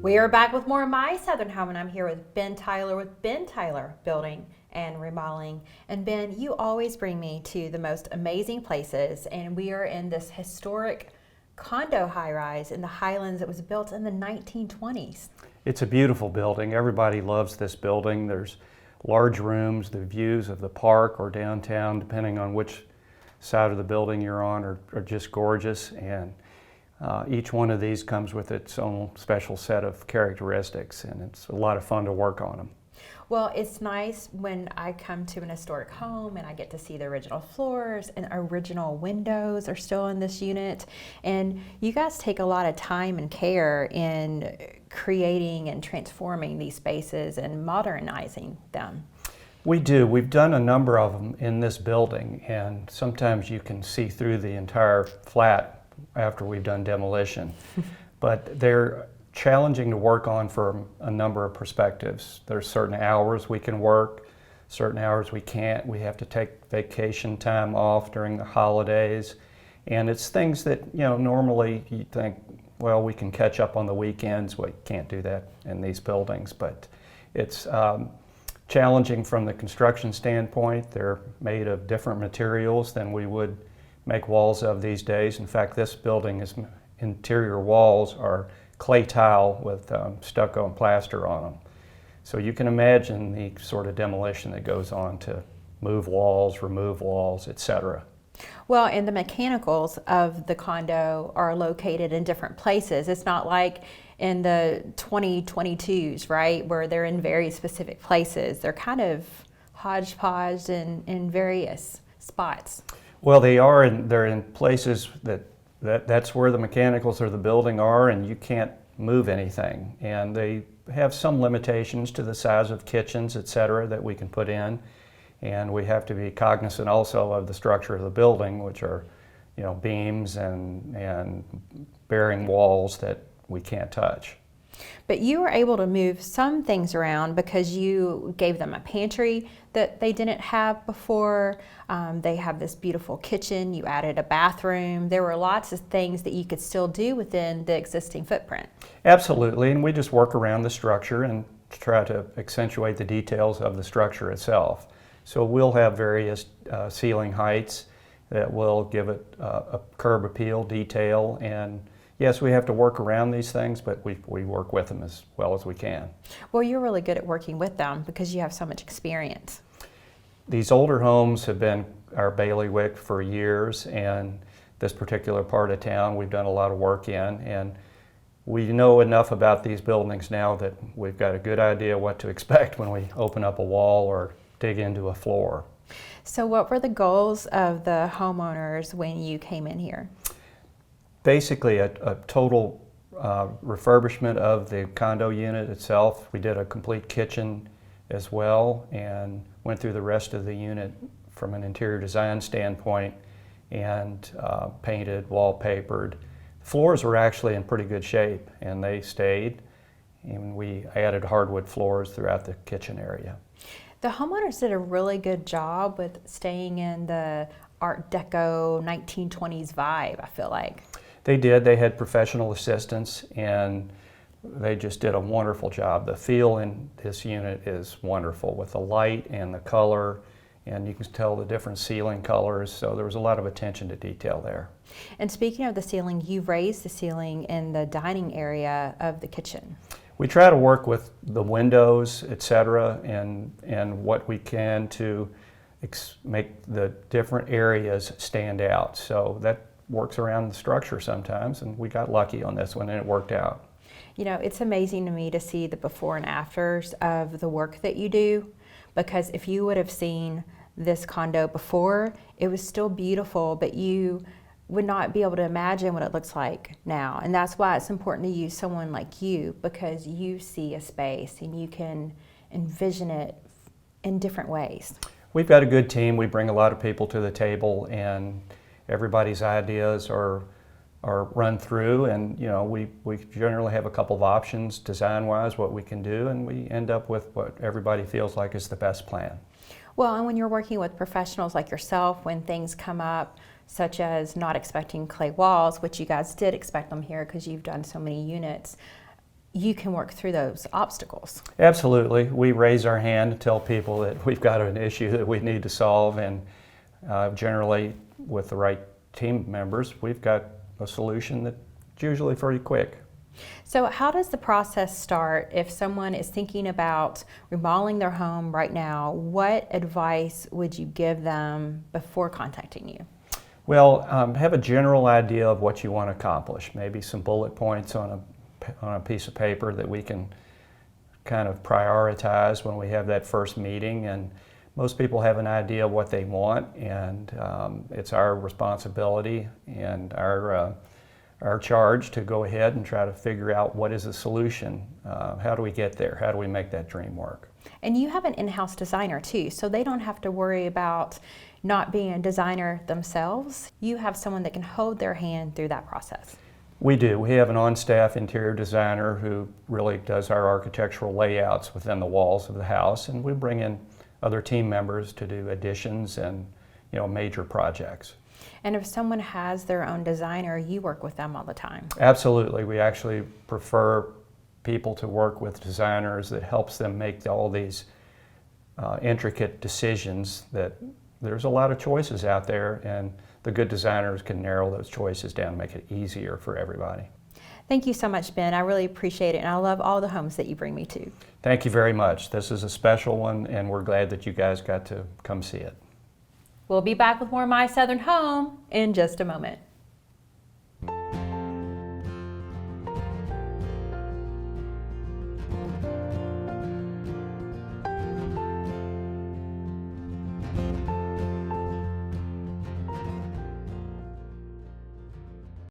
We are back with more of My Southern Home, and I'm here with Ben Tyler with Ben Tyler Building and Remodeling. And Ben, you always bring me to the most amazing places, and we are in this historic condo high-rise in the Highlands that was built in the 1920s. It's a beautiful building. Everybody loves this building. There's large rooms. The views of the park or downtown, depending on which side of the building you're on, are just gorgeous. And each one of these comes with its own special set of characteristics, and it's a lot of fun to work on them. Well, it's nice when I come to an historic home and I get to see the original floors and original windows are still in this unit. And you guys take a lot of time and care in creating and transforming these spaces and modernizing them. We do. We've done a number of them in this building, and sometimes you can see through the entire flat after we've done demolition. But they're challenging to work on from a number of perspectives. There's certain hours we can work, certain hours we can't. We have to take vacation time off during the holidays. And it's things that, normally you think, well, we can catch up on the weekends. We can't do that in these buildings, but it's challenging from the construction standpoint. They're made of different materials than we would make walls of these days. In fact, this building's interior walls are clay tile with stucco and plaster on them. So you can imagine the sort of demolition that goes on to move walls, remove walls, etc. Well, and the mechanicals of the condo are located in different places. It's not like in the 2022s, right, where they're in very specific places. They're kind of hodgepodge in various spots. Well, they're in places that's where the mechanicals of the building are, and you can't move anything. And they have some limitations to the size of kitchens, etc., that we can put in. And we have to be cognizant also of the structure of the building, which are, beams and bearing walls that we can't touch. But you were able to move some things around because you gave them a pantry that they didn't have before. They have this beautiful kitchen. You added a bathroom. There were lots of things that you could still do within the existing footprint. Absolutely, and we just work around the structure and try to accentuate the details of the structure itself. So we'll have various ceiling heights that will give it a curb appeal detail, and yes, we have to work around these things, but we work with them as well as we can. Well, you're really good at working with them because you have so much experience. These older homes have been our bailiwick for years, and this particular part of town we've done a lot of work in, and we know enough about these buildings now that we've got a good idea what to expect when we open up a wall or dig into a floor. So what were the goals of the homeowners when you came in here? Basically a total refurbishment of the condo unit itself. We did a complete kitchen as well and went through the rest of the unit from an interior design standpoint and painted, wallpapered. Floors were actually in pretty good shape and they stayed, and we added hardwood floors throughout the kitchen area. The homeowners did a really good job with staying in the Art Deco 1920s vibe, I feel like. They did. They had professional assistants, and they just did a wonderful job. The feel in this unit is wonderful with the light and the color, and you can tell the different ceiling colors, so there was a lot of attention to detail there. And speaking of the ceiling, you raised the ceiling in the dining area of the kitchen. We try to work with the windows, etc., and what we can to make the different areas stand out. So that works around the structure sometimes, and we got lucky on this one and it worked out. It's amazing to me to see the before and afters of the work that you do, because if you would have seen this condo before, it was still beautiful, but you would not be able to imagine what it looks like now. And that's why it's important to use someone like you, because you see a space and you can envision it in different ways. We've got a good team. We bring a lot of people to the table, and everybody's ideas are run through, and we generally have a couple of options design-wise what we can do, and we end up with what everybody feels like is the best plan. Well, and when you're working with professionals like yourself, when things come up, such as not expecting clay walls, which you guys did expect them here because you've done so many units, you can work through those obstacles. Absolutely. We raise our hand to tell people that we've got an issue that we need to solve, and generally with the right team members, we've got a solution that's usually pretty quick. So how does the process start if someone is thinking about remodeling their home right now? What advice would you give them before contacting you? Well, have a general idea of what you want to accomplish, maybe some bullet points on a piece of paper that we can kind of prioritize when we have that first meeting. And most people have an idea of what they want, and it's our responsibility and our charge to go ahead and try to figure out what is the solution. How do we get there? How do we make that dream work? And you have an in-house designer too, so they don't have to worry about not being a designer themselves. You have someone that can hold their hand through that process. We do. We have an on-staff interior designer who really does our architectural layouts within the walls of the house, and we bring in other team members to do additions and major projects. And if someone has their own designer, you work with them all the time. Absolutely. We actually prefer people to work with designers that helps them make all these intricate decisions. That there's a lot of choices out there, and the good designers can narrow those choices down and make it easier for everybody. Thank you so much, Ben. I really appreciate it, and I love all the homes that you bring me to. Thank you very much. This is a special one, and we're glad that you guys got to come see it. We'll be back with more My Southern Home in just a moment.